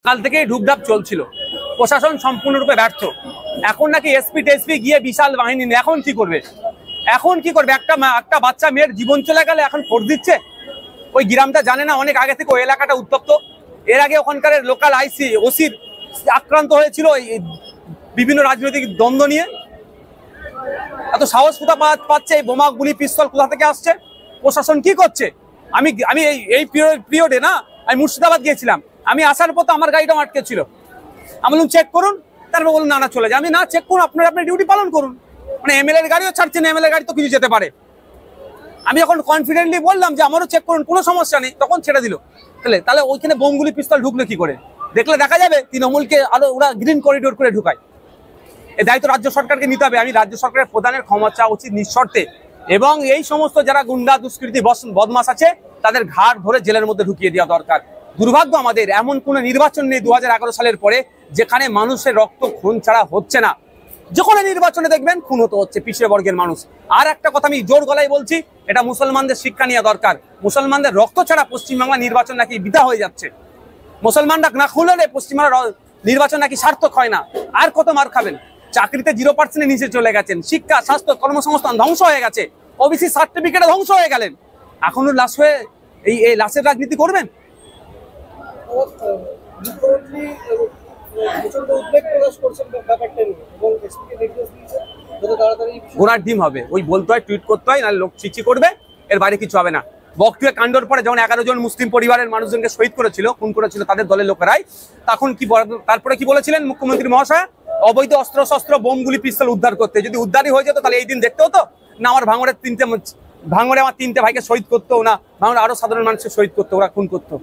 কাল থেকেই ঢুকঢাক চলছিল, প্রশাসন সম্পূর্ণরূপে ব্যর্থ। এখন নাকি এসপি টেসপি গিয়ে বিশাল বাহিনী নিয়ে এখন কি করবে? এখন কি করবে? একটা বাচ্চা মেয়ের জীবন চলে গেলে এখন ফোর্স দিচ্ছে। ওই গ্রামটা জানে না অনেক আগে থেকে ওই এলাকাটা উত্তপ্ত। এর আগে ওখানকার লোকাল আইসি ওসির আক্রান্ত হয়েছিল বিভিন্ন রাজনৈতিক দ্বন্দ্ব নিয়ে। এত সাহস কোথা পাচ্ছে? এই বোমা গুলি পিস্তল কোথা থেকে আসছে? প্রশাসন কি করছে? আমি এই পিরিয়ডে না, আমি মুর্শিদাবাদ গিয়েছিলাম। আমি আসার পথে আমার গাড়িটা আটকে ছিল। আমি বললাম চেক করুন, তারপর বলুন না চলে যায়। আমি না চেক করুন, আপনার ডিউটি পালন করুন। মানে এমএলএর গাড়িও ছাড়ছেন, এমএলএ গাড়ি তো কিছু যেতে পারে। আমি যখন কনফিডেন্টলি বললাম যে আমারও চেক করুন, কোনো সমস্যা নেই, তখন ছেড়ে দিল। তাহলে ওইখানে বোমগুলি পিস্তল ঢুকলো কি করে? দেখলে দেখা যাবে তৃণমূলকে আরো ওরা গ্রিন করিডোর করে ঢুকায়। এই দায়িত্ব রাজ্য সরকারকে নিতে হবে। আমি রাজ্য সরকারের প্রধানের ক্ষমা চাওয়া উচিত নিঃশর্তে, এবং এই সমস্ত যারা গুন্ডা দুষ্কৃতী বদমাশ আছে তাদের ঘাড় ধরে জেলের মধ্যে ঢুকিয়ে দেওয়া দরকার। দুর্ভাগ্য আমাদের এমন কোনো নির্বাচন নেই 2011 সালের পরে যেখানে মানুষের রক্ত খুন ছাড়া হচ্ছে না। যে কোনো নির্বাচনে দেখবেন খুন হতে হচ্ছে পিছিয়ে বর্গের মানুষ। আর একটা কথা আমি জোর গলায় বলছি, এটা মুসলমানদের শিক্ষা নেওয়া দরকার। মুসলমানদের রক্ত ছাড়া পশ্চিমবাংলা নির্বাচন নাকি বৃথা হয়ে যাচ্ছে। মুসলমানরা না খুললে পশ্চিমবাংলা নির্বাচন নাকি সার্থক হয় না। আর কত মার খাবেন? চাকরিতে 0% নিচে চলে গেছেন, শিক্ষা স্বাস্থ্য কর্মসংস্থান ধ্বংস হয়ে গেছে, ওবিসি সার্টিফিকেটে ধ্বংস হয়ে গেলেন। এখনো লাশ হয়ে এই লাশের রাজনীতি করবেন? ঘোড়ার ডিম হবে, ওই বলতে হয়, টুইট করতে হয়, না লোক চিচি করবে, এর বাইরে কিছু হবে না। বকটুয়ে কাণ্ডর পরে যখন 11 জন মুসলিম পরিবারের মানুষজনকে শহীদ করেছিল, খুন করেছিল তাদের দলের লোকেরাই, তখন তারপরে কি বলেছিলেন মুখ্যমন্ত্রী মহাশয়? অবৈধ অস্ত্র শস্ত্র বোমগুলি পিস্তল উদ্ধার করতে। যদি উদ্ধারই হয়ে যেত তাহলে এই দিন দেখতে হতো না? আমার ভাঙড়ে আমার 3টে ভাইকে শহীদ করতো না, ভাঙড়ে আরো সাধারণ মানুষকে শহীদ করতো, ওরা খুন করতো।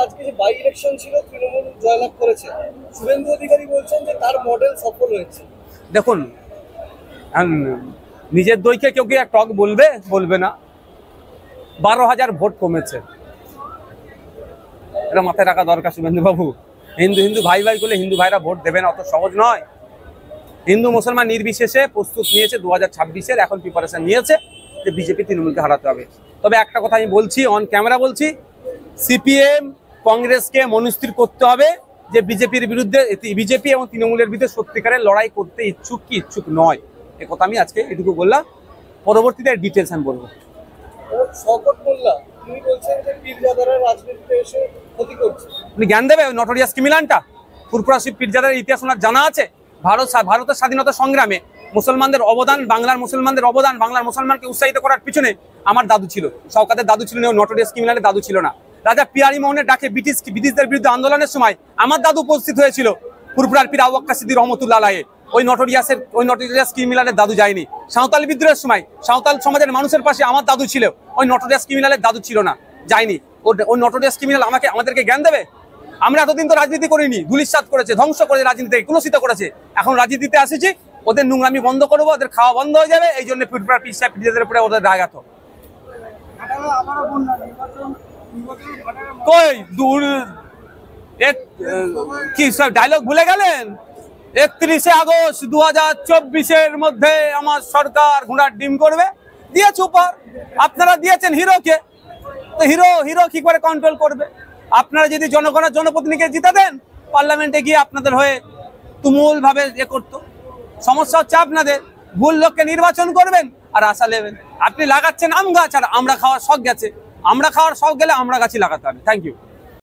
আজকে যে বাই ইলেকশন ছিল, তৃণমূল জয়লাভ করেছে, শুভেন্দু অধিকারী বলছেন যে তার মডেল সফল হয়েছে। দেখুন, নিজের দইকে কেউ কি টক বলবে না। 12,000 ভোট কমেছে, এটা মাথায় রাখা দরকার শুভেন্দু বাবু। হিন্দু ভাই করলে হিন্দু ভাইরা ভোট দেবে না, অত সহজ নয়। হিন্দু মুসলমান নির্বিশেষে প্রস্তুত নিয়েছে 2026-এর, এখন প্রিপারেশন নিয়েছে যে বিজেপি তৃণমূলকে হারাতে হবে। তবে একটা কথা আমি বলছি, অন ক্যামেরা বলছি, সিপিএম কংগ্রেসকে মনস্থির করতে হবে যে বিজেপির বিরুদ্ধে, বিজেপি এবং তৃণমূলের বিরুদ্ধে সত্যিকারের লড়াই করতে ইচ্ছুক কি ইচ্ছুক নয়। এ কথা আমি আজকে এটুকু বললাম, পরবর্তীতে ডিটেলস আমি বলবো। আপনি জ্ঞান দেবে ওই নটোরিয়াস ক্রিমিনালটা? ফুরফুরা শিব পীরজাদার ইতিহাস ওনার জানা আছে? ভারতের স্বাধীনতা সংগ্রামে মুসলমানদের অবদান, বাংলার মুসলমানদের অবদান, বাংলার মুসলমানকে উৎসাহিত করার পিছনে আমার দাদু ছিল, শওকতের দাদু ছিল, নটোরিয়াস ক্রিমিনালের দাদু ছিল না। রাজা পিয়ারি মোহনের ডাকে ব্রিটিশদের বিরুদ্ধে আন্দোলনের সময় আমার দাদু উপস্থিত হয়েছিল। ফুরফুরার পীর আবু বকর সিদ্দিক রহমতুল্লাহ আলাইহি, ওই নটোরিয়াস ক্রিমিনালের দাদু যায়নি। সাঁওতাল বিদ্রোহের সময় সাঁওতাল সমাজের মানুষের পাশে আমার দাদু ছিল, ওই নটোরিয়াস ক্রিমিনালের দাদু ছিল না, যায়নি। ওই নটোরিয়াস ক্রিমিনাল আমাদেরকে জ্ঞান দেবে? আমরা এতদিন তো রাজনীতি করিনি, ধুলিস্যাৎ করেছে, ধ্বংস করে রাজনীতিকে কুলসিত করেছে। এখন রাজনীতিতে আসেছি, ওদের নোংরামি বন্ধ করবো, ওদের খাওয়া বন্ধ হয়ে যাবে। এই জন্য পীরদের উপরে ওদের রাগাত। কই দূর কি সব ডায়লগ ভুলে গেলেন? 31 আগস্ট 2024-এর মধ্যে আমার সরকার ঘোড়ার ডিম করবে। দিয়েছে উপহার, আপনারা দিয়েছেন হিরোকে, তো হিরো কি করে কন্ট্রোল করবে? আপনারা যদি জনগণের জনপ্রতিনিধিকে জিতে দেন, পার্লামেন্টে গিয়ে আপনাদের হয়ে তুমুল ভাবে করতো। সমস্যা হচ্ছে আপনাদের, ভুল লোককে নির্বাচন করবেন আর আশা নেবেন। আপনি লাগাচ্ছেন আম গাছ, আর আমরা খাওয়ার শখ গেছে। আমরা খাওয়ার শখ গেলে আমরা গাছই লাগাতে হবে। Thank you.